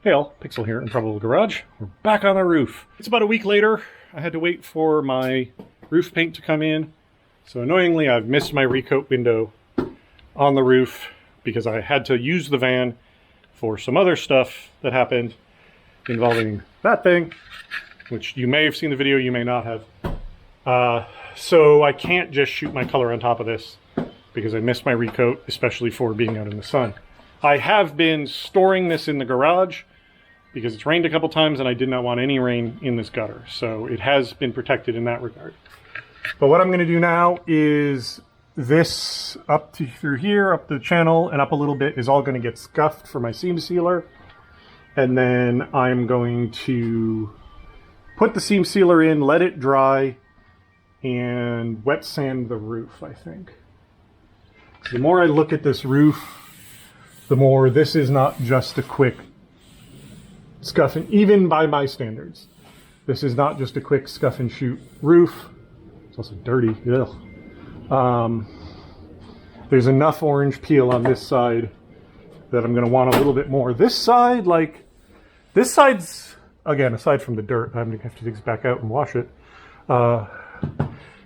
Hey all, Pixel here in Probable Garage. We're back on the roof. It's about a week later. I had to wait for my roof paint to come in. So annoyingly, I've missed my recoat window on the roof because I had to use the van for some other stuff that happened involving that thing, which you may have seen the video, you may not have. So I can't just shoot my color on top of this because I missed my recoat, especially for being out in the sun. I have been storing this in the garage because it's rained a couple times and I did not want any rain in this gutter. So it has been protected in that regard. But what I'm going to do now is this up to through here, up the channel and up a little bit is all going to get scuffed for my seam sealer. And then I'm going to put the seam sealer in, let it dry, and wet sand the roof, I think. The more I look at this roof, the more this is not just a quick scuff, and even by my standards, this is not just a quick scuff and shoot roof. It's also dirty. Ugh. There's enough orange peel on this side that I'm going to want a little bit more. This side, this side's, again, aside from the dirt, I'm going to have to take this back out and wash it.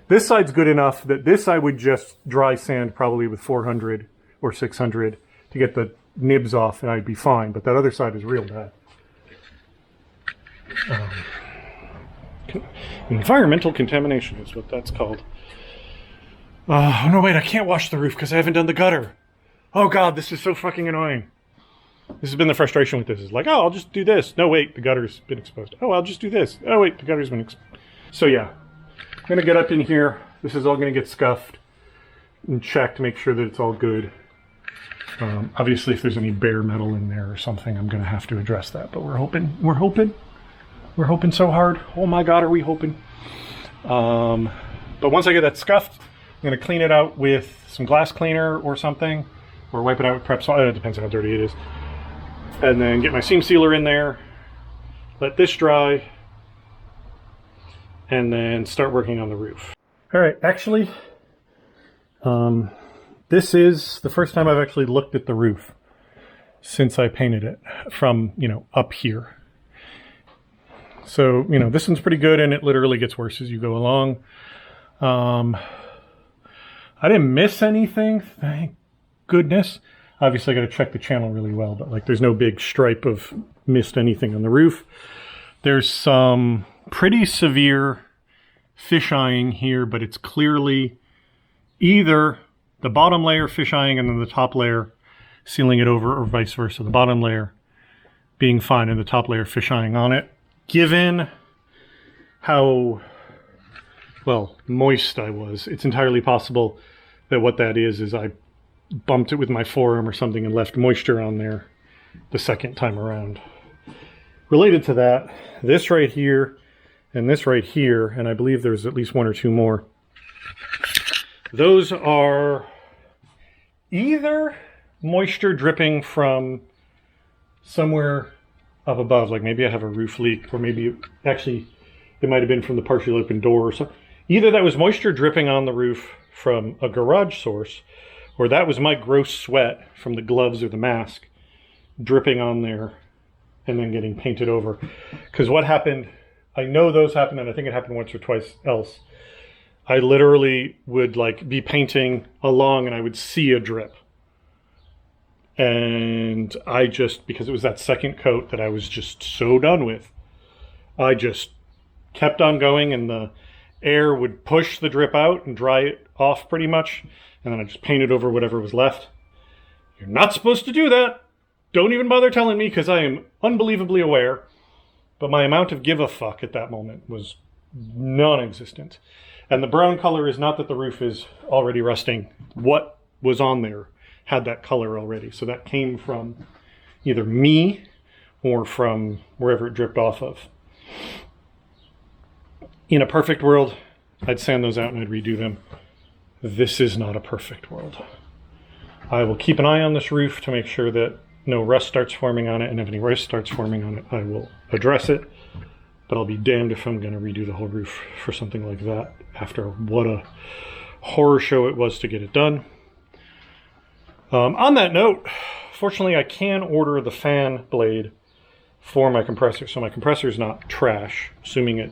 This side's good enough that this I would just dry sand probably with 400 or 600 to get the nibs off and I'd be fine, but that other side is real bad. Environmental contamination is what that's called. Oh no, wait, I can't wash the roof because I haven't done the gutter. Oh god, this is so fucking annoying. This has been the frustration with this. It's like, oh, I'll just do this. No, wait, the gutter's been exposed. Oh, I'll just do this. Oh, wait, the gutter's been exposed. So yeah, I'm going to get up in here. This is all going to get scuffed and checked to make sure that it's all good. Obviously, if there's any bare metal in there or something, I'm going to have to address that. But we're hoping so hard. Oh my god, are we hoping? But once I get that scuffed, I'm going to clean it out with some glass cleaner or something, or wipe it out with prep salt. It depends on how dirty it is. And then get my seam sealer in there, let this dry, and then start working on the roof. All right, actually, this is the first time I've actually looked at the roof since I painted it from, up here. So, this one's pretty good and it literally gets worse as you go along. I didn't miss anything, thank goodness. Obviously, I got to check the channel really well, but there's no big stripe of missed anything on the roof. There's some pretty severe fisheyeing here, but it's clearly either the bottom layer fisheyeing and then the top layer sealing it over, or vice versa. The bottom layer being fine and the top layer fisheyeing on it. Given how, moist I was, it's entirely possible that what that is I bumped it with my forearm or something and left moisture on there the second time around. Related to that, this right here and this right here, and I believe there's at least one or two more, those are either moisture dripping from somewhere up above, like maybe I have a roof leak, or maybe it might have been from the partially open door or something. Either that was moisture dripping on the roof from a garage source, or that was my gross sweat from the gloves or the mask dripping on there and then getting painted over. Because what happened, I know those happened, and I think it happened once or twice else. I literally would be painting along and I would see a drip. And I just, because it was that second coat that I was just so done with, I just kept on going and the air would push the drip out and dry it off pretty much. And then I just painted over whatever was left. You're not supposed to do that. Don't even bother telling me because I am unbelievably aware. But my amount of give a fuck at that moment was non-existent. And the brown color is not that the roof is already rusting. What was on there had that color already. So that came from either me or from wherever it dripped off of. In a perfect world, I'd sand those out and I'd redo them. This is not a perfect world. I will keep an eye on this roof to make sure that no rust starts forming on it, and if any rust starts forming on it, I will address it. But I'll be damned if I'm going to redo the whole roof for something like that after what a horror show it was to get it done. On that note, fortunately I can order the fan blade for my compressor. So my compressor is not trash, assuming it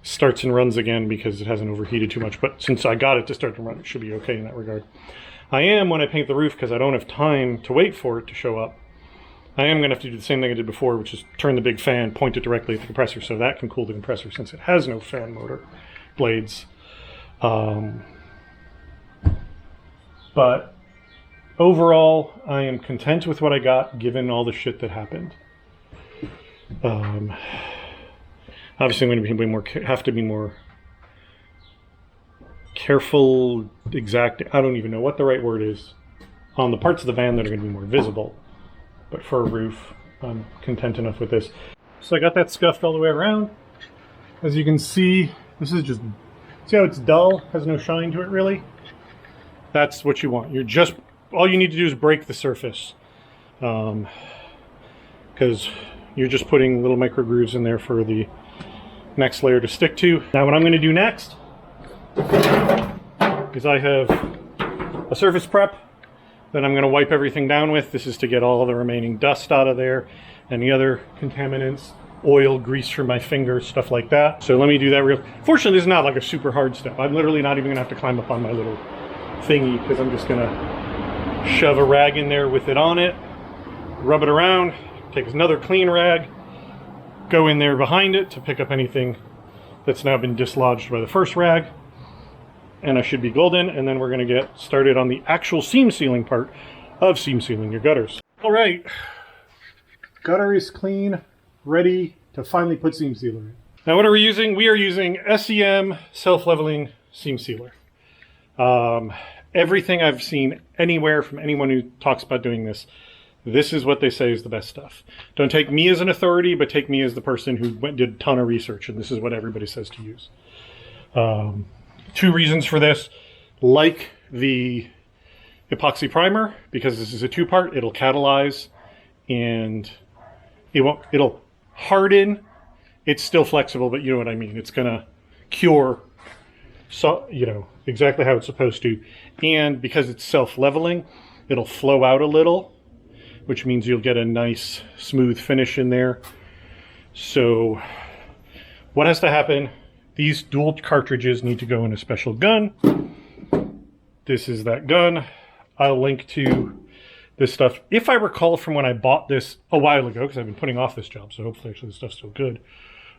starts and runs again because it hasn't overheated too much. But since I got it to start to run, it should be okay in that regard. I am, when I paint the roof, because I don't have time to wait for it to show up, I am going to have to do the same thing I did before, which is turn the big fan, point it directly at the compressor so that can cool the compressor since it has no fan motor blades. But overall, I am content with what I got given all the shit that happened. Obviously, I'm going to be have to be more careful, exact. I don't even know what the right word is on the parts of the van that are going to be more visible. But for a roof, I'm content enough with this. So I got that scuffed all the way around. As you can see, this is just, see how it's dull, has no shine to it really? That's what you want. All you need to do is break the surface. Because you're just putting little micro grooves in there for the next layer to stick to. Now what I'm going to do next is I have a surface prep that I'm going to wipe everything down with. This is to get all the remaining dust out of there, any other contaminants, oil, grease from my fingers, stuff like that. So let me do that Fortunately, this is not like a super hard step. I'm literally not even going to have to climb up on my little thingy because I'm just going to shove a rag in there with it on it, rub it around, take another clean rag, go in there behind it to pick up anything that's now been dislodged by the first rag, and I should be golden. And then we're going to get started on the actual seam sealing part of seam sealing your gutters. All right, gutter is clean, ready to finally put seam sealer in. Now what are we using? We are using SEM self-leveling seam sealer. Everything I've seen anywhere from anyone who talks about doing this, this is what they say is the best stuff. Don't take me as an authority, but take me as the person who did a ton of research, and this is what everybody says to use. Two reasons for this. Like the epoxy primer, because this is a two-part, it'll catalyze and it'll harden. It's still flexible, but you know what I mean. It's gonna cure, so you know exactly how it's supposed to. And because it's self-leveling, it'll flow out a little, which means you'll get a nice smooth finish in there. So what has to happen? These dual cartridges need to go in a special gun. This is that gun. I'll link to this stuff. If I recall from when I bought this a while ago, because I've been putting off this job, so hopefully actually the stuff's still good.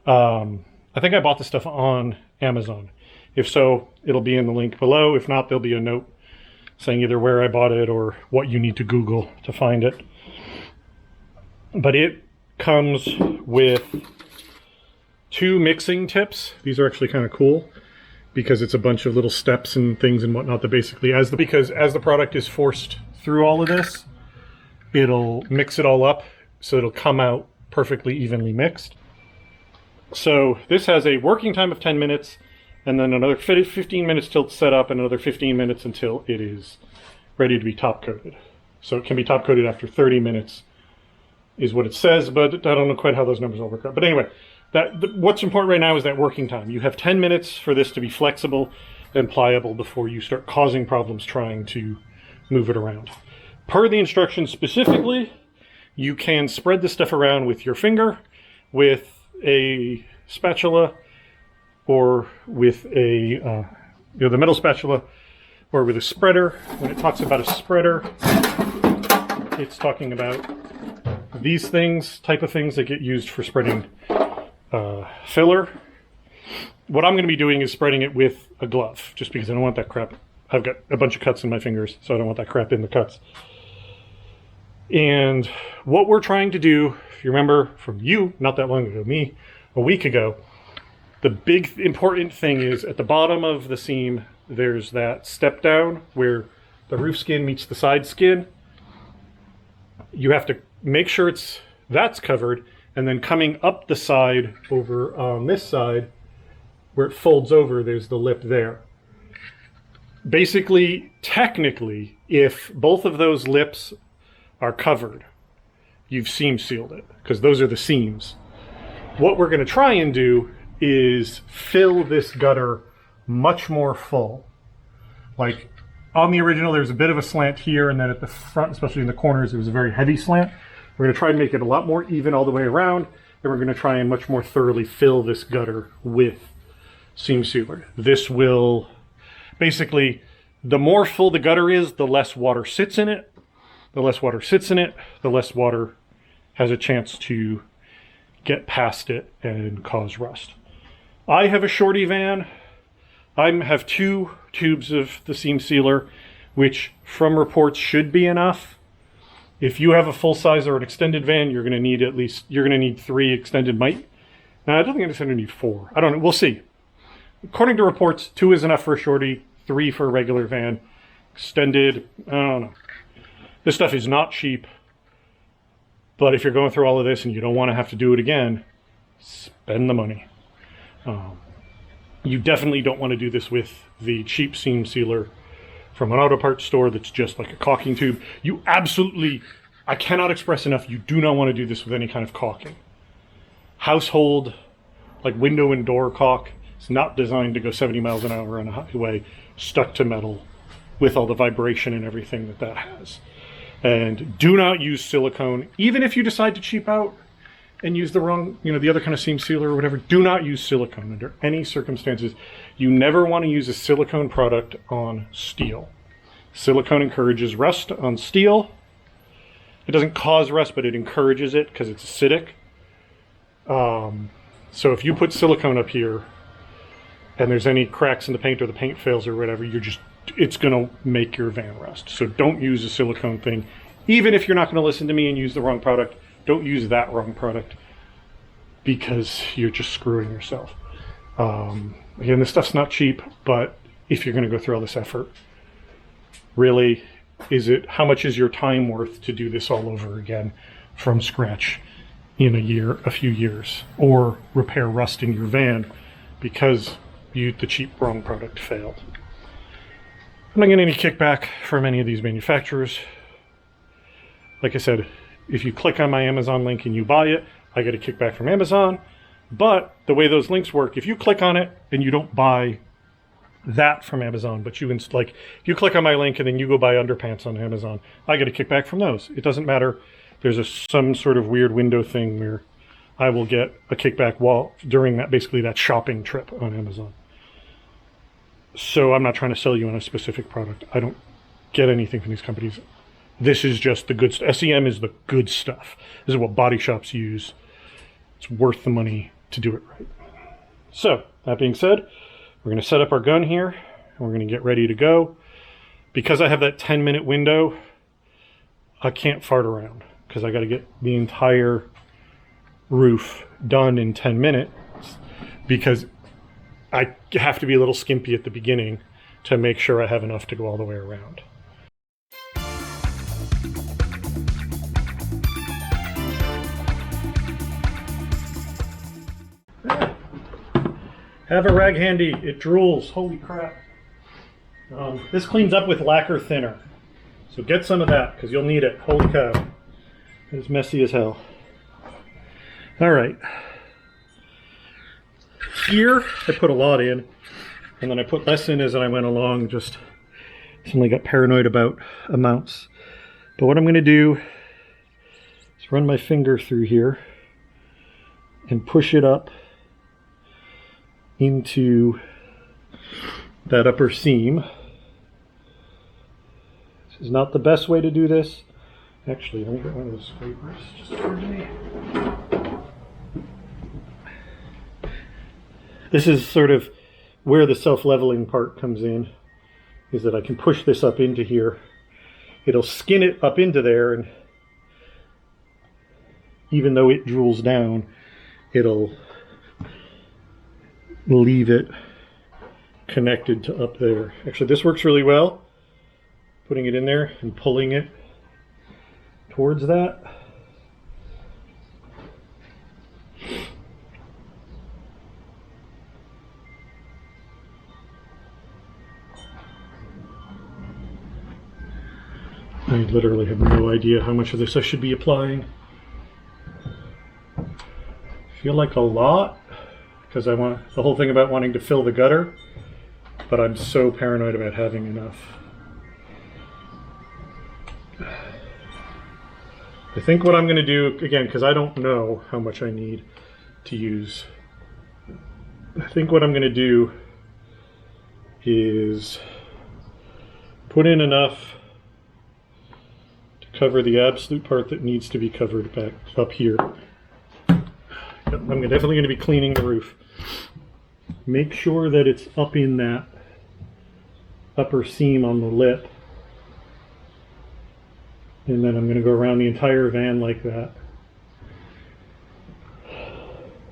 I think I bought this stuff on Amazon. If so, it'll be in the link below. If not, there'll be a note saying either where I bought it or what you need to Google to find it. But it comes with two mixing tips. These are actually kind of cool because it's a bunch of little steps and things and whatnot that basically, because as the product is forced through all of this, it'll mix it all up so it'll come out perfectly evenly mixed. So this has a working time of 10 minutes and then another 15 minutes till it's set up and another 15 minutes until it is ready to be top coated. So it can be top coated after 30 minutes is what it says, but I don't know quite how those numbers all work out. But anyway, what's important right now is that working time. You have 10 minutes for this to be flexible and pliable before you start causing problems trying to move it around. Per the instructions specifically, you can spread this stuff around with your finger, with a spatula, or with a the metal spatula, or with a spreader. When it talks about a spreader, it's talking about these things, type of things that get used for spreading filler. What I'm going to be doing is spreading it with a glove, just because I don't want that crap. I've got a bunch of cuts in my fingers, so I don't want that crap in the cuts. And what we're trying to do, if you remember from you, not that long ago, me, a week ago, the big important thing is at the bottom of the seam, there's that step down where the roof skin meets the side skin. You have to make sure that's covered, and then coming up the side over on this side, where it folds over, there's the lip there. Basically, technically, if both of those lips are covered, you've seam sealed it, because those are the seams. What we're going to try and do is fill this gutter much more full. Like on the original, there's a bit of a slant here, and then at the front, especially in the corners, there was a very heavy slant. We're going to try and make it a lot more even all the way around, and we're going to try and much more thoroughly fill this gutter with seam sealer. This will basically, the more full the gutter is, the less water sits in it. The less water sits in it, the less water has a chance to get past it and cause rust. I have a shorty van. I have 2 tubes of the seam sealer, which from reports should be enough. If you have a full size or an extended van, you're going to need at least, you're going to need 3 extended might. Now, I don't think I'm going to need 4. I don't know. We'll see. According to reports, 2 is enough for a shorty, 3 for a regular van. Extended, I don't know. This stuff is not cheap, but if you're going through all of this and you don't want to have to do it again, spend the money. You definitely don't want to do this with the cheap seam sealer from an auto parts store that's just like a caulking tube. You absolutely, I cannot express enough, you do not want to do this with any kind of caulking. Household, like window and door caulk, it's not designed to go 70 miles an hour on a highway stuck to metal with all the vibration and everything that that has. And do not use silicone, even if you decide to cheap out and use the wrong, the other kind of seam sealer or whatever. Do not use silicone under any circumstances. You never want to use a silicone product on steel. Silicone encourages rust on steel. It doesn't cause rust, but it encourages it because it's acidic. So if you put silicone up here and there's any cracks in the paint or the paint fails or whatever, it's going to make your van rust. So don't use a silicone thing. Even if you're not going to listen to me and use the wrong product, don't use that wrong product because you're just screwing yourself. Again, this stuff's not cheap, but if you're going to go through all this effort, really, how much is your time worth to do this all over again from scratch in a few years, or repair rust in your van because the cheap wrong product failed? I'm not getting any kickback from any of these manufacturers. Like I said, if you click on my Amazon link and you buy it, I get a kickback from Amazon. But the way those links work, if you click on it and you don't buy that from Amazon, but if you click on my link and then you go buy underpants on Amazon, I get a kickback from those. It doesn't matter. There's some sort of weird window thing where I will get a kickback during that shopping trip on Amazon. So I'm not trying to sell you on a specific product. I don't get anything from these companies. This is just the good stuff. SEM is the good stuff. This is what body shops use. It's worth the money to do it right. So, that being said, we're going to set up our gun here, and we're going to get ready to go. Because I have that 10-minute window, I can't fart around, because I got to get the entire roof done in 10 minutes, because I have to be a little skimpy at the beginning to make sure I have enough to go all the way around. Have a rag handy. It drools. Holy crap. This cleans up with lacquer thinner. So get some of that because you'll need it. Holy cow. It's messy as hell. All right. Here, I put a lot in, and then I put less in as I went along, just suddenly got paranoid about amounts. But what I'm going to do is run my finger through here and push it up into that upper seam. This is not the best way to do this. Actually, let me get one of those scrapers just towards me. This is sort of where the self-leveling part comes in, is that I can push this up into here. It'll skin it up into there, and even though it drools down, it'll leave it connected to up there. Actually, this works really well. Putting it in there and pulling it towards that. I literally have no idea how much of this I should be applying. I feel like a lot, because I want the whole thing about wanting to fill the gutter, but I'm so paranoid about having enough. I think what I'm going to do, again, because I don't know how much I need to use, I think what I'm going to do is put in enough to cover the absolute part that needs to be covered back up here. I'm definitely going to be cleaning the roof. Make sure that it's up in that upper seam on the lip. And then I'm going to go around the entire van like that.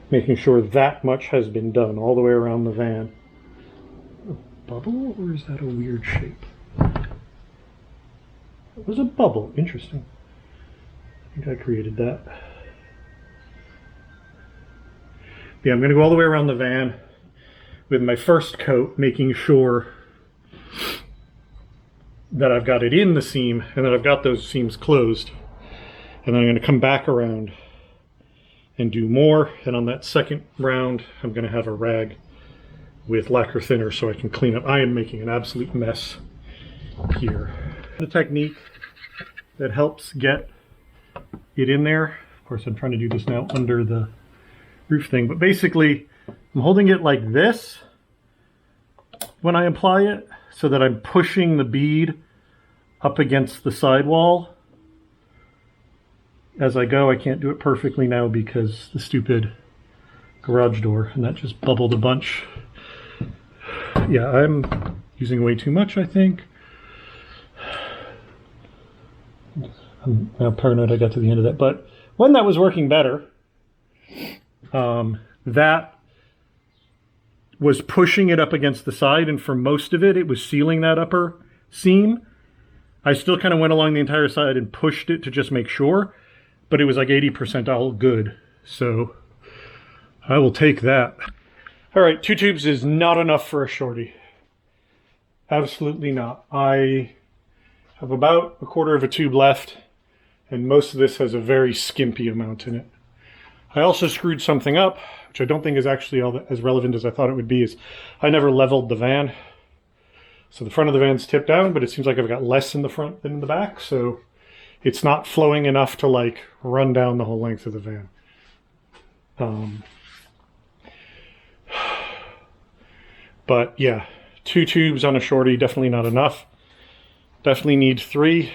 Making sure that much has been done all the way around the van. A bubble, or is that a weird shape? It was a bubble. Interesting. I think I created that. Yeah, I'm going to go all the way around the van with my first coat, making sure that I've got it in the seam and that I've got those seams closed. And then I'm going to come back around and do more. And on that second round, I'm going to have a rag with lacquer thinner so I can clean up. I am making an absolute mess here. The technique that helps get it in there, of course I'm trying to do this now under the roof thing, but basically I'm holding it like this when I apply it so that I'm pushing the bead up against the sidewall as I go. I can't do it perfectly now because the stupid garage door, and that just bubbled a bunch. Yeah, I'm using way too much, I think. I'm now paranoid I got to the end of that, but when that was working better, that was pushing it up against the side, and for most of it, it was sealing that upper seam. I still kind of went along the entire side and pushed it to just make sure, but it was like 80% all good, so I will take that. All right, 2 tubes is not enough for a shorty. Absolutely not. I have about 1/4 of a tube left, and most of this has a very skimpy amount in it. I also screwed something up, which I don't think is actually all that as relevant as I thought it would be, is I never leveled the van. So the front of the van's tipped down, but it seems like I've got less in the front than in the back, so it's not flowing enough to like run down the whole length of the van. But yeah, 2 tubes on a shorty, definitely not enough. Definitely need 3.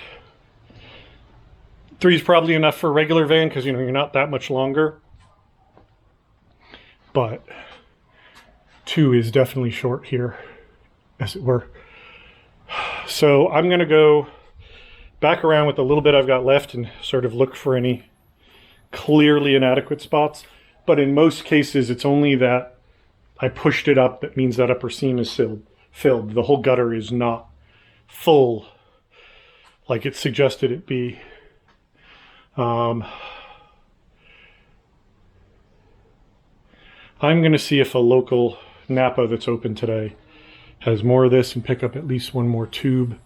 3 is probably enough for a regular van because, you know, you're not that much longer. But 2 is definitely short here, as it were. So I'm going to go back around with the little bit I've got left and sort of look for any clearly inadequate spots. But in most cases, it's only that I pushed it up that means that upper seam is filled. The whole gutter is not full like it suggested it be. I'm going to see if a local Napa that's open today has more of this and pick up at least 1 more tube,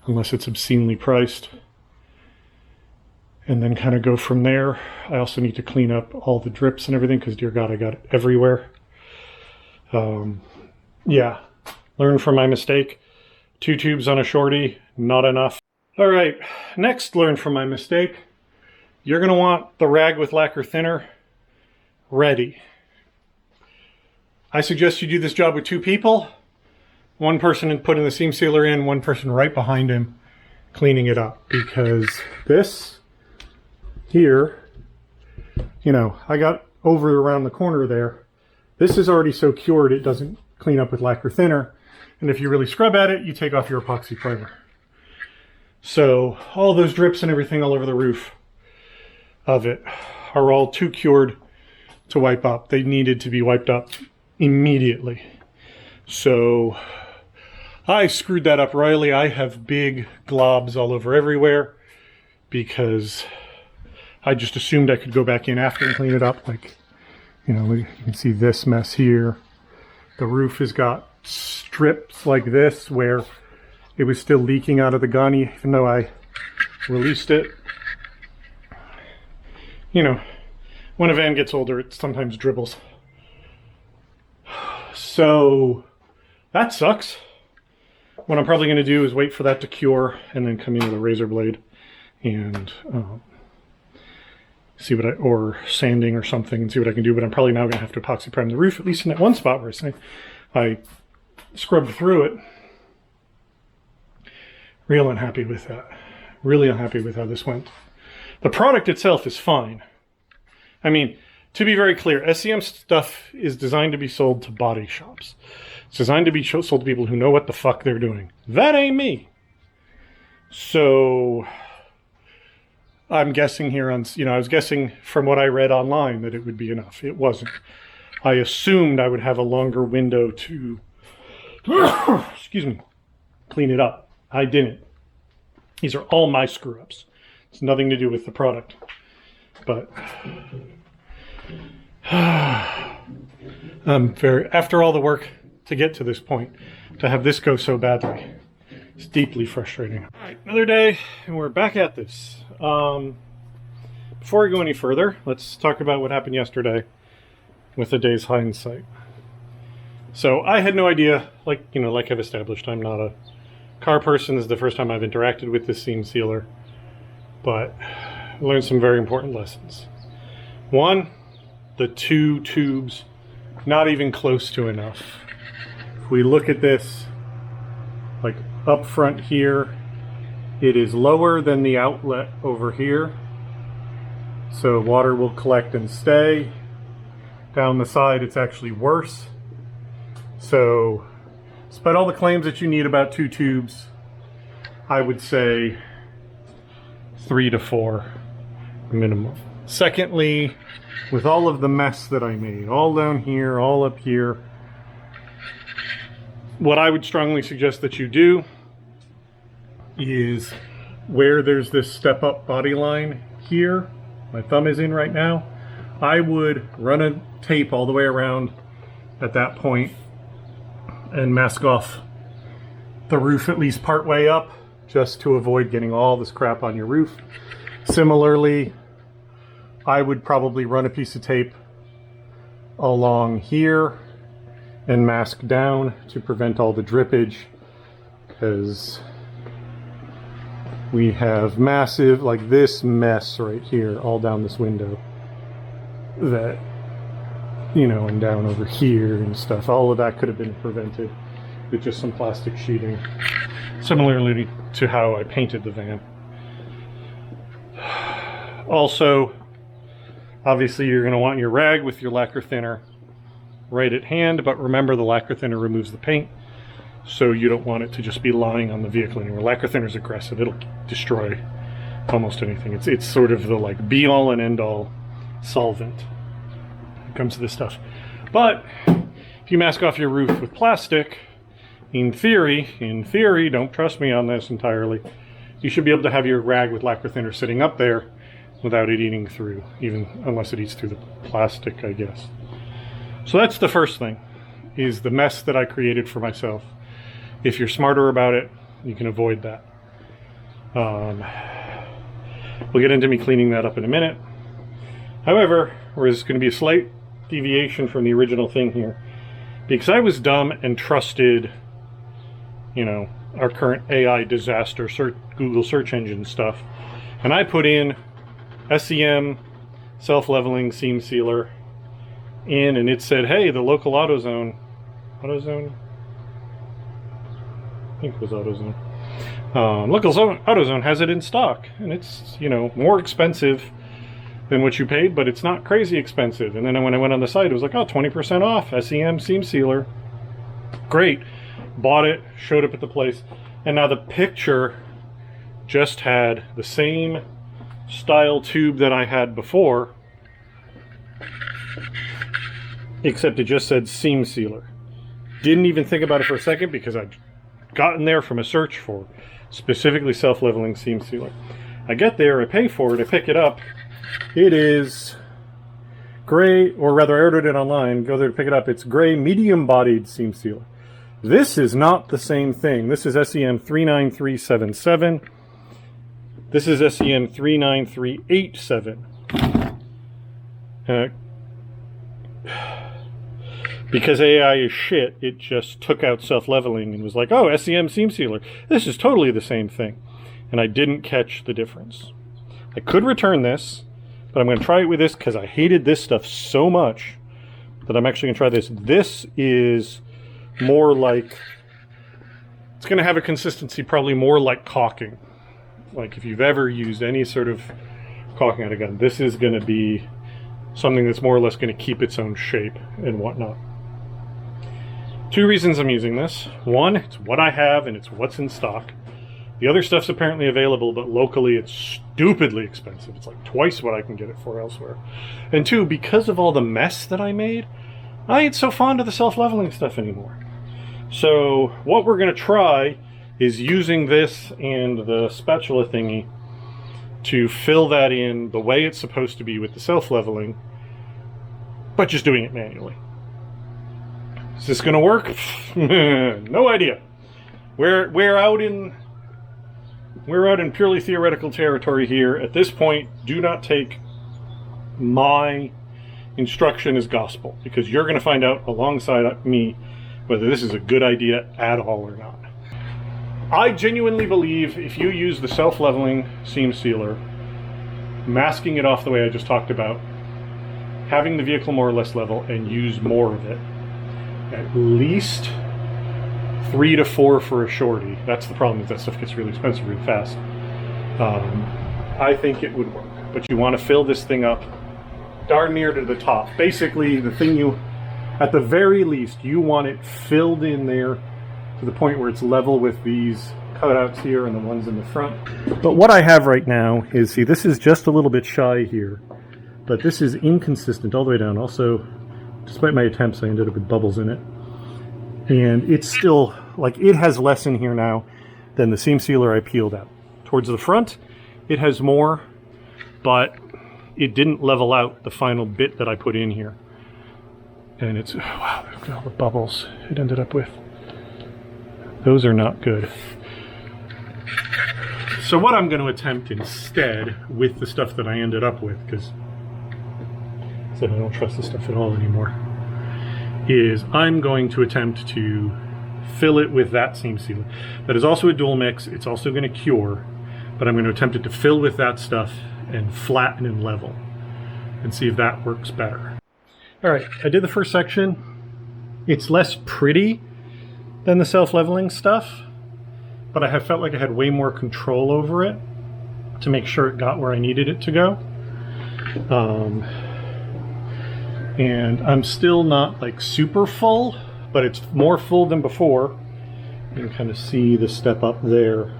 unless it's obscenely priced. And then kind of go from there. I also need to clean up all the drips and everything because, dear God, I got it everywhere. Yeah, learn from my mistake. 2 tubes on a shorty, not enough. All right, next, learn from my mistake. You're going to want the rag with lacquer thinner ready. I suggest you do this job with 2 people. 1 person putting the seam sealer in, 1 person right behind him cleaning it up. Because this here, you know, I got over around the corner there. This is already so cured it doesn't clean up with lacquer thinner. And if you really scrub at it, you take off your epoxy primer. So all those drips and everything all over the roof of it are all too cured to wipe up. They needed to be wiped up immediately. So I screwed that up royally. I have big globs all over everywhere because I just assumed I could go back in after and clean it up. Like, you know, you can see this mess here. The roof has got strips like this where it was still leaking out of the gunny, even though I released it. You know, when a van gets older, it sometimes dribbles. So that sucks. What I'm probably going to do is wait for that to cure and then come in with a razor blade and see what or sanding or something and see what I can do, but I'm probably now going to have to epoxy prime the roof, at least in that one spot where I scrubbed through it. Real unhappy with that. Really unhappy with how this went. The product itself is fine. I mean, to be very clear, SEM stuff is designed to be sold to body shops. It's designed to be sold to people who know what the fuck they're doing. That ain't me. So I'm guessing here on, I was guessing from what I read online that it would be enough. It wasn't. I assumed I would have a longer window to, excuse me, clean it up. I didn't. These are all my screw-ups. It's nothing to do with the product. But after all the work to get to this point, to have this go so badly, it's deeply frustrating. All right, another day, and we're back at this. Before we go any further, let's talk about what happened yesterday with a day's hindsight. So I had no idea, like I've established, I'm not a car person. This is the first time I've interacted with this seam sealer, but I learned some very important lessons. One, the two tubes, not even close to enough. If we look at this, like up front here, it is lower than the outlet over here, so water will collect and stay. Down the side, it's actually worse. So, despite all the claims that you need about two tubes, I would say 3 to 4 minimum. Secondly, with all of the mess that I made, all down here, all up here, what I would strongly suggest that you do is where there's this step-up body line here, my thumb is in right now, I would run a tape all the way around at that point and mask off the roof at least part way up, just to avoid getting all this crap on your roof. Similarly, I would probably run a piece of tape along here and mask down to prevent all the drippage, because we have massive, like this mess right here, all down this window, that, and down over here and stuff. All of that could have been prevented with just some plastic sheeting. Similarly to how I painted the van. Also, obviously you're going to want your rag with your lacquer thinner right at hand, but remember the lacquer thinner removes the paint, so you don't want it to just be lying on the vehicle anymore. Lacquer thinner is aggressive. It'll destroy almost anything. It's sort of the be-all and end-all solvent when it comes to this stuff. But if you mask off your roof with plastic, in theory, don't trust me on this entirely, you should be able to have your rag with lacquer thinner sitting up there without it eating through, even unless it eats through the plastic, I guess. So that's the first thing, is the mess that I created for myself. If you're smarter about it, you can avoid that. We'll get into me cleaning that up in a minute. However, there's going to be a slight deviation from the original thing here, because I was dumb and trusted, our current AI disaster, Google search engine stuff, and I put in SEM self-leveling seam sealer in, and it said, hey, the local AutoZone, I think it was AutoZone, local AutoZone has it in stock, and it's, more expensive than what you paid, but it's not crazy expensive. And then when I went on the site, it was like, 20% off, SEM seam sealer. Great. Bought it, showed up at the place, and now the picture just had the same style tube that I had before, except it just said seam sealer. Didn't even think about it for a second, because I'd gotten there from a search for specifically self-leveling seam sealer. I get there, I pay for it, I pick it up. It is gray, or rather I ordered it online, go there to pick it up. It's gray medium-bodied seam sealer. This is not the same thing. This is SEM 39377. This is SEM 39387. Because AI is shit, it just took out self-leveling and was like, oh, SEM seam sealer. This is totally the same thing. And I didn't catch the difference. I could return this, But I'm going to try it with this because I hated this stuff so much that I'm actually going to try this. This is more like, it's going to have a consistency probably more like caulking. Like if you've ever used any sort of caulking on a gun, this is going to be something that's more or less going to keep its own shape and whatnot. Two reasons I'm using this. One, it's what I have and it's what's in stock. The other stuff's apparently available, but locally it's stupidly expensive. It's like twice what I can get it for elsewhere. And two, because of all the mess that I made, I ain't so fond of the self-leveling stuff anymore. So what we're going to try is using this and the spatula thingy to fill that in the way it's supposed to be with the self-leveling, but just doing it manually. Is this going to work? No idea. We're out in purely theoretical territory here. At this point, do not take my instruction as gospel, because you're going to find out alongside me whether this is a good idea at all or not. I genuinely believe if you use the self-leveling seam sealer, masking it off the way I just talked about, having the vehicle more or less level, and use more of it, at least 3 to 4 for a shorty. That's the problem, is that stuff gets really expensive really fast. I think it would work, but you want to fill this thing up darn near to the top. Basically, the thing at the very least, you want it filled in there to the point where it's level with these cutouts here and the ones in the front. But what I have right now is, see, this is just a little bit shy here, but this is inconsistent all the way down. Also, despite my attempts, I ended up with bubbles in it. And it's still, like, it has less in here now than the seam sealer I peeled out. Towards the front, it has more, but it didn't level out the final bit that I put in here. And it's, oh, wow, look at all the bubbles it ended up with. Those are not good. So what I'm going to attempt instead with the stuff that I ended up with, because I said I don't trust this stuff at all anymore, is I'm going to attempt to fill it with that seam sealer. That is also a dual mix. It's also going to cure, but I'm going to attempt it to fill with that stuff and flatten and level and see if that works better. All right, I did the first section. It's less pretty than the self-leveling stuff, but I have felt like I had way more control over it to make sure it got where I needed it to go. And I'm still not like super full, but it's more full than before. You can kind of see the step up there.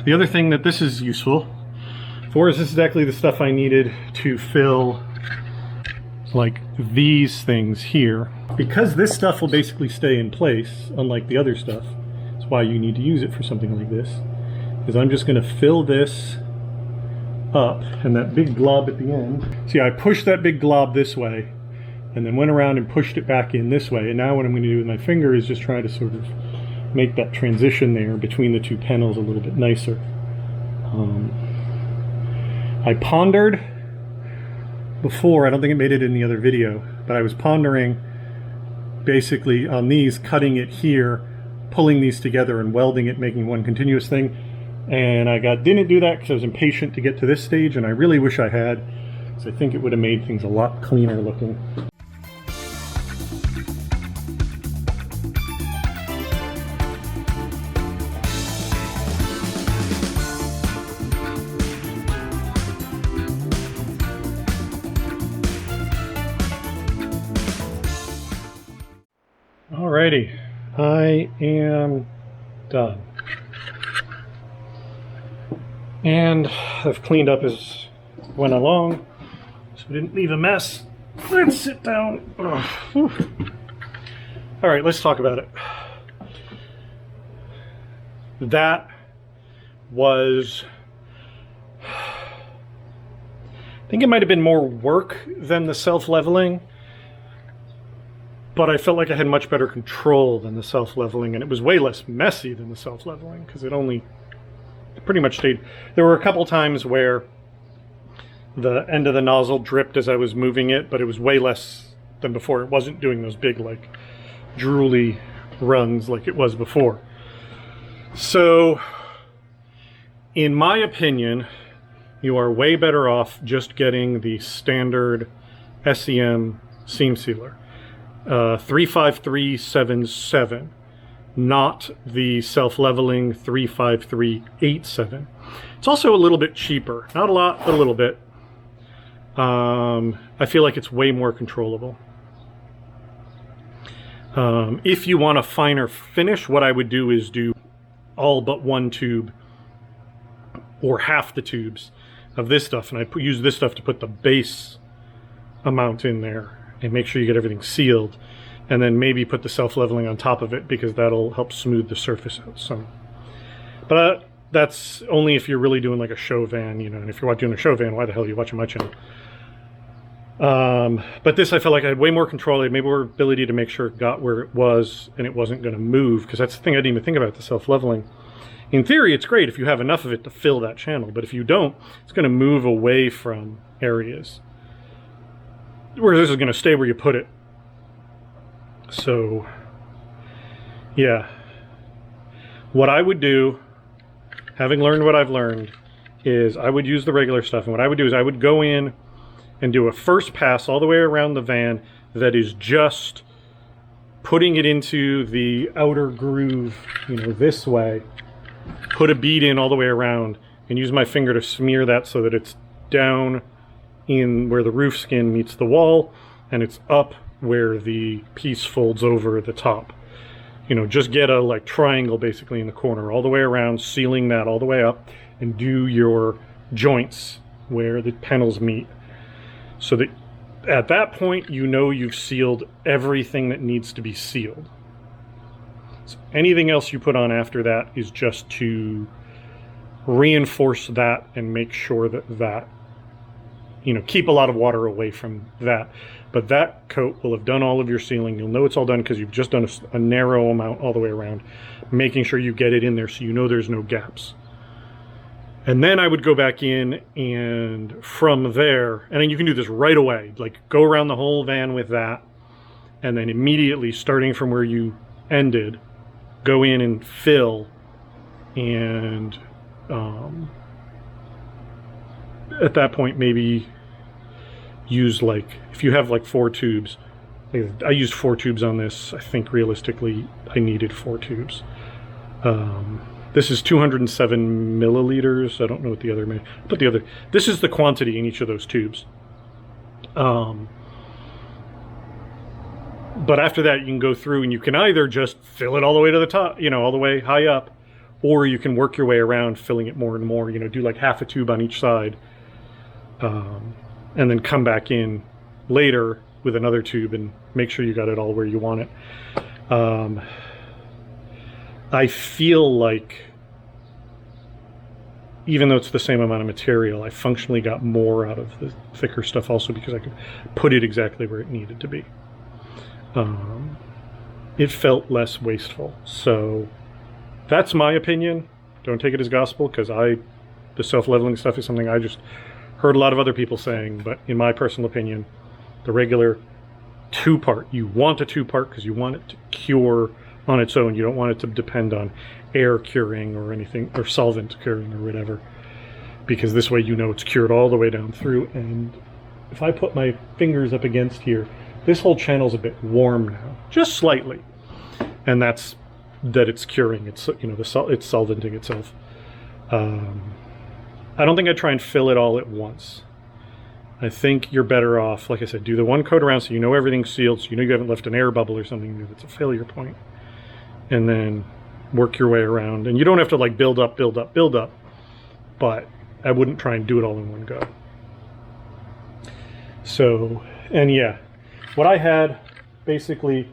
The other thing that this is useful for is this is exactly the stuff I needed to fill like these things here. Because this stuff will basically stay in place, unlike the other stuff, that's why you need to use it for something like this, is I'm just going to fill this up, and that big glob at the end. See, I pushed that big glob this way, and then went around and pushed it back in this way, and now what I'm going to do with my finger is just try to sort of make that transition there between the two panels a little bit nicer. I pondered before, I don't think it made it in the other video, but I was pondering basically on these, cutting it here, pulling these together and welding it, making one continuous thing, and I didn't do that because I was impatient to get to this stage, and I really wish I had, because I think it would have made things a lot cleaner looking. Alrighty, I am done. And I've cleaned up as I went along, so I didn't leave a mess. Let's sit down. Alright, let's talk about it. That was, I think it might have been more work than the self-leveling, but I felt like I had much better control than the self-leveling, and it was way less messy than the self-leveling, because it pretty much stayed. There were a couple times where the end of the nozzle dripped as I was moving it, but it was way less than before. It wasn't doing those big, like, drooly runs like it was before. So, in my opinion, you are way better off just getting the standard SEM seam sealer, 35377, not the self-leveling 35387. It's also a little bit cheaper, not a lot, but a little bit. I feel like it's way more controllable. If you want a finer finish, what I would do is do all but one tube or half the tubes of this stuff, and I use this stuff to put the base amount in there and make sure you get everything sealed, and then maybe put the self-leveling on top of it, because that'll help smooth the surface out some. But that's only if you're really doing like a show van, you know, and if you're doing a show van, why the hell are you watching my channel? But this, I felt like I had way more control. I had maybe more ability to make sure it got where it was and it wasn't going to move, because that's the thing I didn't even think about, the self-leveling. In theory, it's great if you have enough of it to fill that channel, but if you don't, it's going to move away from areas. Whereas this is going to stay where you put it. So, yeah. What I would do, having learned what I've learned, is I would use the regular stuff. And what I would do is I would go in and do a first pass all the way around the van that is just putting it into the outer groove, you know, this way. Put a bead in all the way around and use my finger to smear that so that it's down in where the roof skin meets the wall, and it's up where the piece folds over the top. You know, just get a like triangle basically in the corner all the way around, sealing that all the way up, and do your joints where the panels meet, so that at that point you know you've sealed everything that needs to be sealed. So anything else you put on after that is just to reinforce that and make sure that you know, keep a lot of water away from that. But that coat will have done all of your sealing. You'll know it's all done because you've just done a narrow amount all the way around, making sure you get it in there so you know there's no gaps. And then I would go back in, and from there, and then you can do this right away, like go around the whole van with that, and then immediately starting from where you ended, go in and fill, and at that point maybe use, like, if you have like 4 tubes, I used 4 tubes on this. I think realistically I needed 4 tubes. This is 207 milliliters. I don't know what the other may, but the other, this is the quantity in each of those tubes. But after that, you can go through and you can either just fill it all the way to the top, you know, all the way high up, or you can work your way around filling it more and more, you know, do like half a tube on each side, and then come back in later with another tube and make sure you got it all where you want it. I feel like, even though it's the same amount of material, I functionally got more out of the thicker stuff also because I could put it exactly where it needed to be. It felt less wasteful. So that's my opinion. Don't take it as gospel, because the self-leveling stuff is something I just heard a lot of other people saying, but in my personal opinion, the regular 2-part, you want a 2-part because you want it to cure on its own. You don't want it to depend on air curing or anything, or solvent curing or whatever, because this way you know it's cured all the way down through. And if I put my fingers up against here, this whole channel's a bit warm now, just slightly, and that's that it's curing. It's, you know, it's solventing itself. I don't think I'd try and fill it all at once. I think you're better off, like I said, do the 1 coat around so you know everything's sealed, so you know you haven't left an air bubble or something that's a failure point, and then work your way around. And you don't have to like build up, but I wouldn't try and do it all in one go. So, and yeah, what I had basically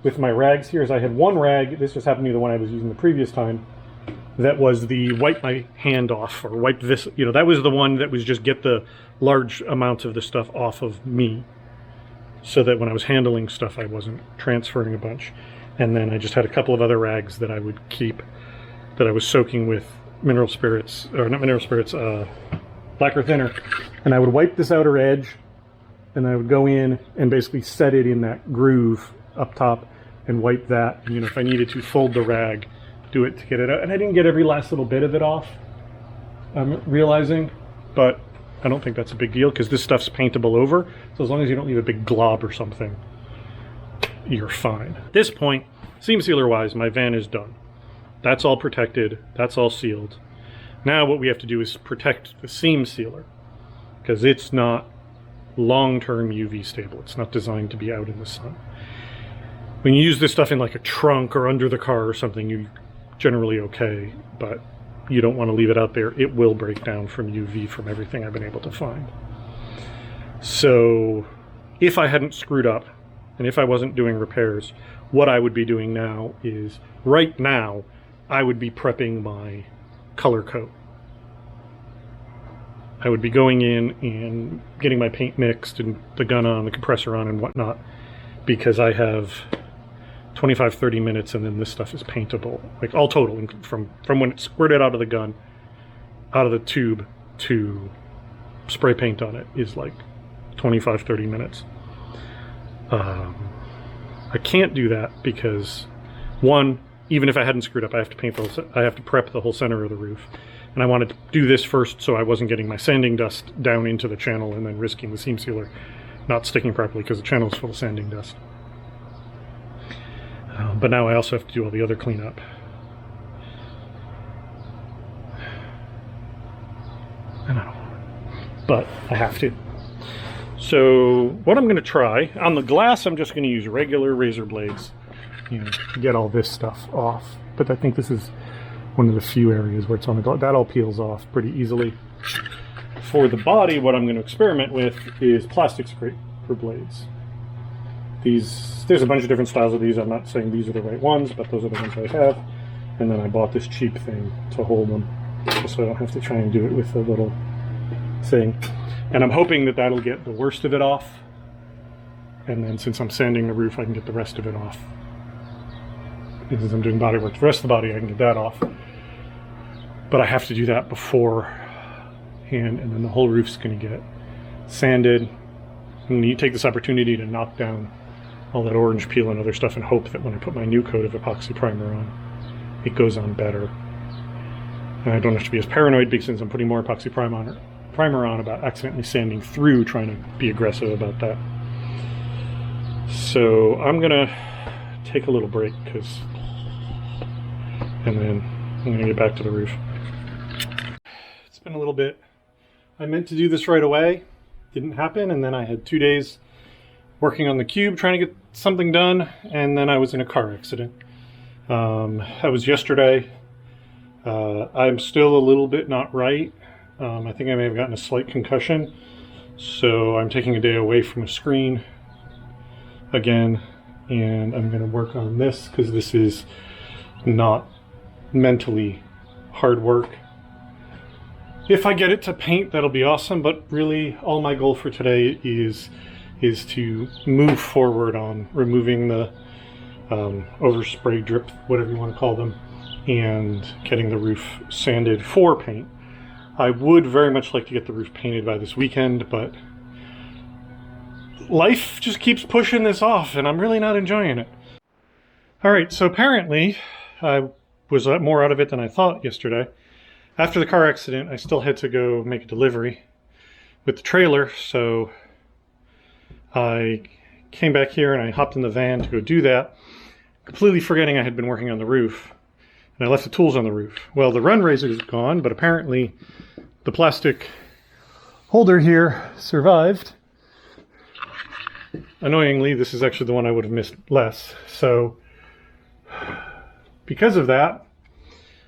with my rags here is I had one rag, this just happened to be the one I was using the previous time, that was the wipe my hand off, or wipe this, you know, that was the one that was just get the large amounts of the stuff off of me, so that when I was handling stuff I wasn't transferring a bunch. And then I just had a couple of other rags that I would keep, that I was soaking with mineral spirits, or not mineral spirits, lacquer thinner. And I would wipe this outer edge, and I would go in and basically set it in that groove up top and wipe that. And, you know, if I needed to fold the rag, do it to get it out. And I didn't get every last little bit of it off, I'm realizing. but I don't think that's a big deal because this stuff's paintable over. So as long as you don't leave a big glob or something, you're fine. At this point, seam sealer wise, my van is done. That's all protected, that's all sealed. Now what we have to do is protect the seam sealer because it's not long-term UV stable. It's not designed to be out in the sun. When you use this stuff in like a trunk or under the car or something, you're generally okay, but you don't want to leave it out there. It will break down from UV from everything I've been able to find. So if I hadn't screwed up and if I wasn't doing repairs, what I would be doing now is, right now, I would be prepping my color coat. I would be going in and getting my paint mixed and the gun on, the compressor on and whatnot, because I have 25-30 minutes and then this stuff is paintable. Like all total, from when it's squirted out of the gun, out of the tube to spray paint on it is like 25-30 minutes. I can't do that because, one, even if I hadn't screwed up, I have to prep the whole center of the roof. And I wanted to do this first so I wasn't getting my sanding dust down into the channel and then risking the seam sealer not sticking properly because the channel is full of sanding dust. But now I also have to do all the other cleanup. And I don't want it, but I have to. So what I'm going to try, on the glass I'm just going to use regular razor blades, you know, to get all this stuff off. But I think this is one of the few areas where it's on the glass. That all peels off pretty easily. For the body, what I'm going to experiment with is plastic scraper blades. There's a bunch of different styles of these. I'm not saying these are the right ones, but those are the ones I have. And then I bought this cheap thing to hold them, so I don't have to try and do it with a little thing. And I'm hoping that that'll get the worst of it off. And then since I'm sanding the roof, I can get the rest of it off. And since I'm doing body work, the rest of the body, I can get that off. But I have to do that beforehand, and then the whole roof's going to get sanded. And you take this opportunity to knock down all that orange peel and other stuff and hope that when I put my new coat of epoxy primer on, it goes on better. And I don't have to be as paranoid because since I'm putting more epoxy primer on about accidentally sanding through, trying to be aggressive about that. So I'm gonna take a little break and then I'm gonna get back to the roof. It's been a little bit. I meant to do this right away, didn't happen, and then I had 2 days working on the cube trying to get something done, and then I was in a car accident. That was yesterday. I'm still a little bit not right. I think I may have gotten a slight concussion, so I'm taking a day away from a screen again, and I'm going to work on this because this is not mentally hard work. If I get it to paint, that'll be awesome, but really all my goal for today is to move forward on removing the overspray drip, whatever you want to call them, and getting the roof sanded for paint. I would very much like to get the roof painted by this weekend, but life just keeps pushing this off, and I'm really not enjoying it. Alright, so apparently I was more out of it than I thought yesterday. After the car accident, I still had to go make a delivery with the trailer, so I came back here and I hopped in the van to go do that, completely forgetting I had been working on the roof, and I left the tools on the roof. Well, the run razor is gone, but apparently the plastic holder here survived. Annoyingly, this is actually the one I would have missed less, so because of that,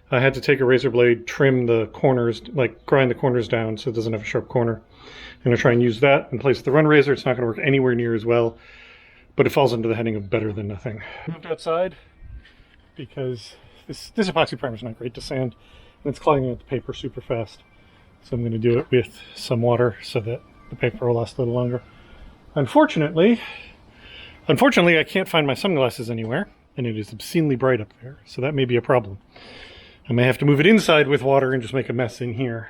I had to take a razor blade, trim the corners, like grind the corners down so it doesn't have a sharp corner. I'm going to try and use that in place of the run razor. It's not going to work anywhere near as well, but it falls under the heading of better than nothing. I moved outside because this epoxy primer is not great to sand, and it's clogging up the paper super fast. So I'm going to do it with some water so that the paper will last a little longer. Unfortunately, I can't find my sunglasses anywhere, and it is obscenely bright up there, so that may be a problem. I may have to move it inside with water and just make a mess in here.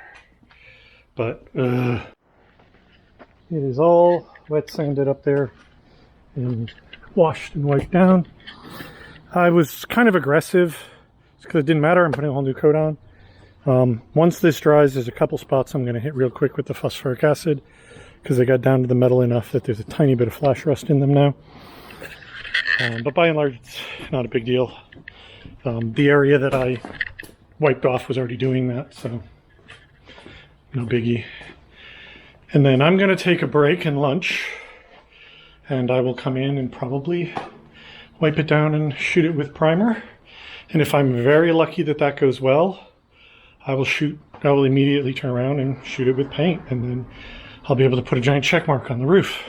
But it is all wet sanded up there and washed and wiped down. I was kind of aggressive because it didn't matter. I'm putting a whole new coat on. Once this dries, there's a couple spots I'm going to hit real quick with the phosphoric acid because they got down to the metal enough that there's a tiny bit of flash rust in them now. But by and large, it's not a big deal. The area that I wiped off was already doing that, so no biggie. And then I'm going to take a break and lunch, and I will come in and probably wipe it down and shoot it with primer. And if I'm very lucky that that goes well, I will immediately turn around and shoot it with paint, and then I'll be able to put a giant check mark on the roof,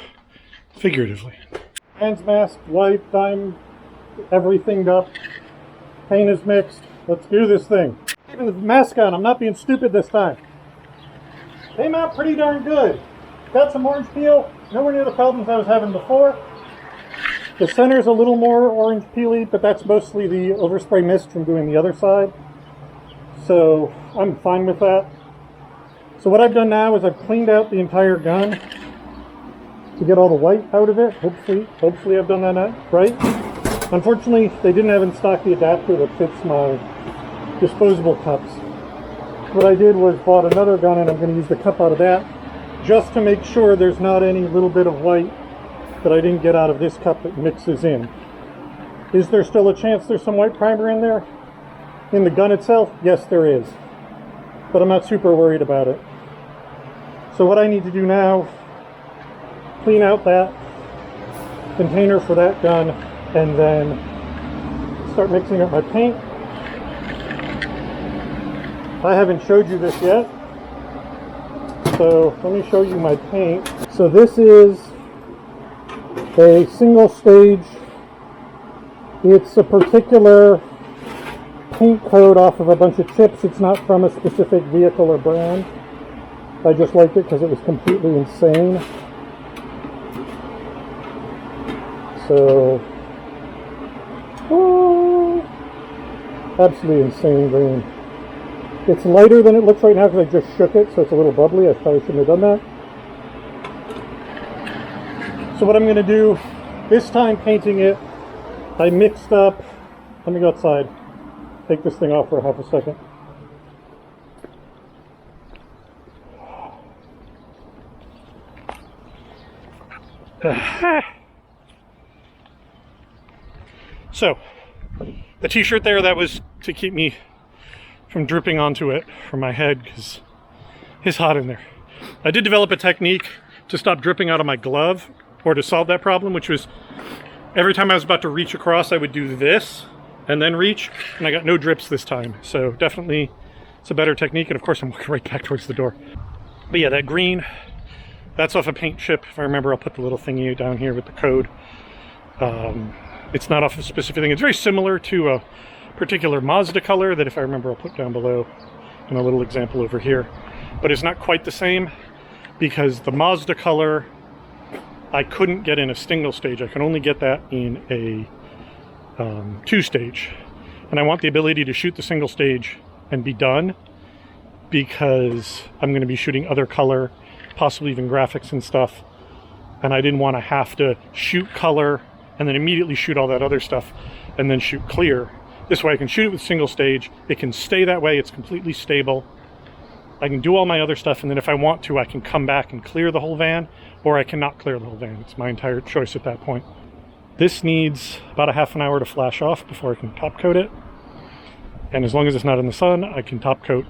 figuratively. Hands masked, wiped, I'm everythinged up. Paint is mixed. Let's do this thing. Even the mask on, I'm not being stupid this time. Came out pretty darn good. Got some orange peel, nowhere near the problems I was having before. The center's a little more orange peely, but that's mostly the overspray mist from doing the other side. So I'm fine with that. So what I've done now is I've cleaned out the entire gun to get all the white out of it. Hopefully I've done that right. Unfortunately, they didn't have in stock the adapter that fits my disposable cups. What I did was bought another gun, and I'm going to use the cup out of that just to make sure there's not any little bit of white that I didn't get out of this cup that mixes in. Is there still a chance there's some white primer in there? In the gun itself? Yes, there is. But I'm not super worried about it. So what I need to do now, clean out that container for that gun, and then start mixing up my paint. I haven't showed you this yet, so let me show you my paint. So this is a single stage. It's a particular paint code off of a bunch of chips. It's not from a specific vehicle or brand. I just liked it because it was completely insane. So, absolutely insane green. It's lighter than it looks right now because I just shook it, so it's a little bubbly. I probably shouldn't have done that. So what I'm going to do, this time painting it, I mixed up, let me go outside, take this thing off for half a second. So, the t-shirt there, that was to keep me from dripping onto it from my head because it's hot in there. I did develop a technique to stop dripping out of my glove, or to solve that problem, which was every time I was about to reach across, I would do this and then reach, and I got no drips this time. So definitely it's a better technique, and of course I'm walking right back towards the door. But yeah, that green, that's off a paint chip. If I remember, I'll put the little thingy down here with the code. It's not off a specific thing. It's very similar to a particular Mazda color that, if I remember, I'll put down below in a little example over here. But it's not quite the same because the Mazda color I couldn't get in a single stage. I can only get that in a two-stage. And I want the ability to shoot the single stage and be done because I'm going to be shooting other color, possibly even graphics and stuff. And I didn't want to have to shoot color and then immediately shoot all that other stuff and then shoot clear. This way I can shoot it with single stage. It can stay that way. It's completely stable. I can do all my other stuff, and then if I want to, I can come back and clear the whole van, or I cannot clear the whole van. It's my entire choice at that point. This needs about a half an hour to flash off before I can top coat it. And as long as it's not in the sun, I can top coat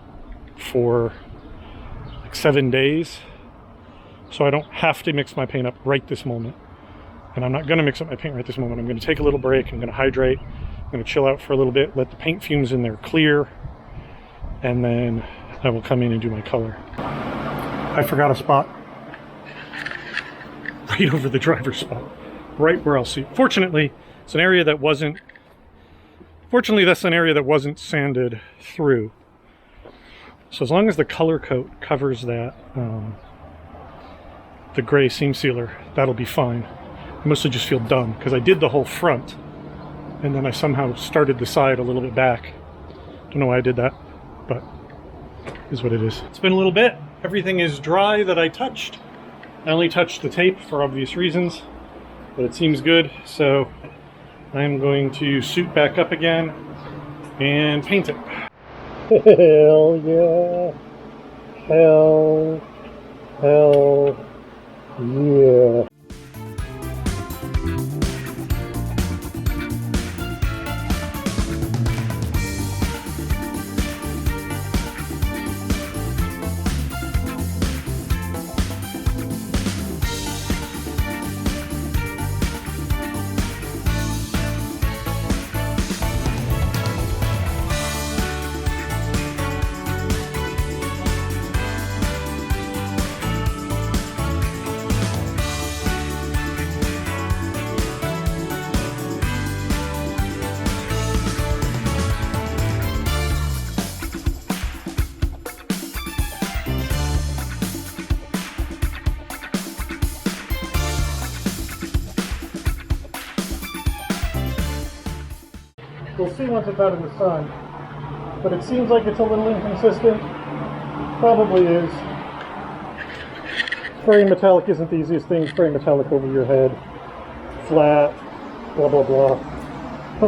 for like 7 days. So I don't have to mix my paint up right this moment. And I'm not going to mix up my paint right this moment. I'm going to take a little break. I'm going to hydrate. I'm going to chill out for a little bit, let the paint fumes in there clear, and then I will come in and do my color. I forgot a spot. Right over the driver's spot. Right where I'll see. Fortunately, it's an area that wasn't... Fortunately, that's an area that wasn't sanded through. So as long as the color coat covers that, the gray seam sealer, that'll be fine. I mostly just feel dumb because I did the whole front and then I somehow started the side a little bit back. Don't know why I did that, but it is what it is. It's been a little bit. Everything is dry that I touched. I only touched the tape for obvious reasons, but it seems good. So I'm going to suit back up again and paint it. Hell yeah. Hell yeah. We'll see once it's out of the sun, but it seems like it's a little inconsistent. Probably is. Spraying metallic isn't the easiest thing. Spraying metallic over your head, flat, blah blah blah,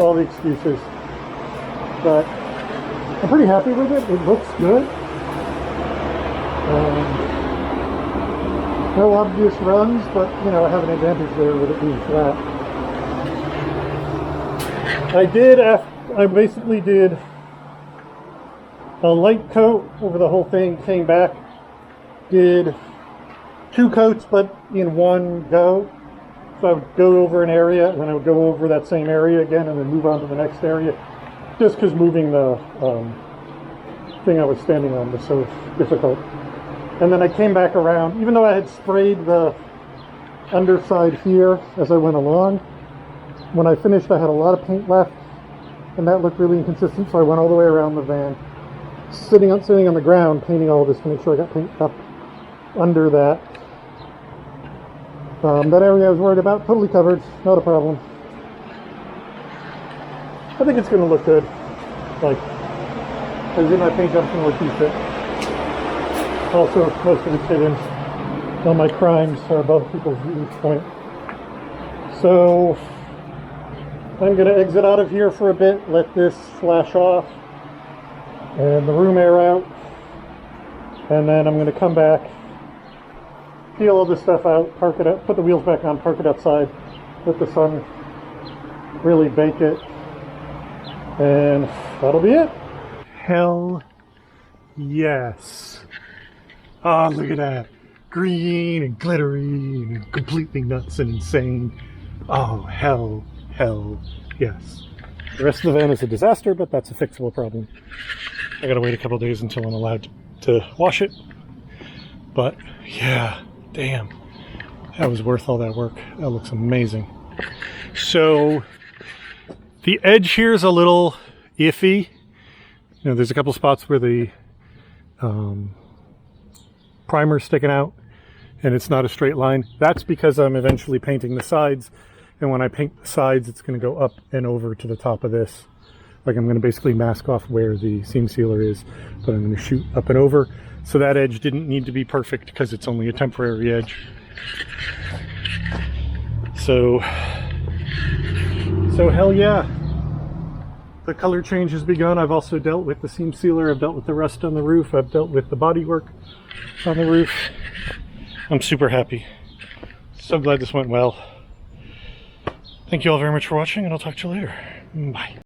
all the excuses. But I'm pretty happy with it. It looks good. No obvious runs, but you know I have an advantage there with it being flat. I basically did a light coat over the whole thing, came back, did 2 coats but in one go. So I would go over an area, and then I would go over that same area again and then move on to the next area. Just because moving the thing I was standing on was so difficult. And then I came back around, even though I had sprayed the underside here as I went along. When I finished, I had a lot of paint left, and that looked really inconsistent, so I went all the way around the van, sitting on the ground, painting all this to make sure I got paint up under that. That area I was worried about, totally covered, not a problem. I think it's going to look good. Like, as in my paint job's going to look decent. Also, most of it's hidden. All my crimes are above people's reach point. So I'm going to exit out of here for a bit, let this flash off and the room air out, and then I'm going to come back, peel all this stuff out, park it up, put the wheels back on, park it outside, let the sun really bake it, and that'll be it. Hell yes. Oh, look at that. Green and glittery and completely nuts and insane. Oh, hell yes. The rest of the van is a disaster, but that's a fixable problem. I gotta wait a couple days until I'm allowed to wash it. But yeah, damn. That was worth all that work. That looks amazing. So the edge here is a little iffy. You know, there's a couple spots where the primer's sticking out and it's not a straight line. That's because I'm eventually painting the sides. And when I paint the sides, it's going to go up and over to the top of this. Like I'm going to basically mask off where the seam sealer is, but I'm going to shoot up and over. So that edge didn't need to be perfect because it's only a temporary edge. So hell yeah. The color change has begun. I've also dealt with the seam sealer. I've dealt with the rust on the roof. I've dealt with the bodywork on the roof. I'm super happy. So glad this went well. Thank you all very much for watching, and I'll talk to you later. Bye.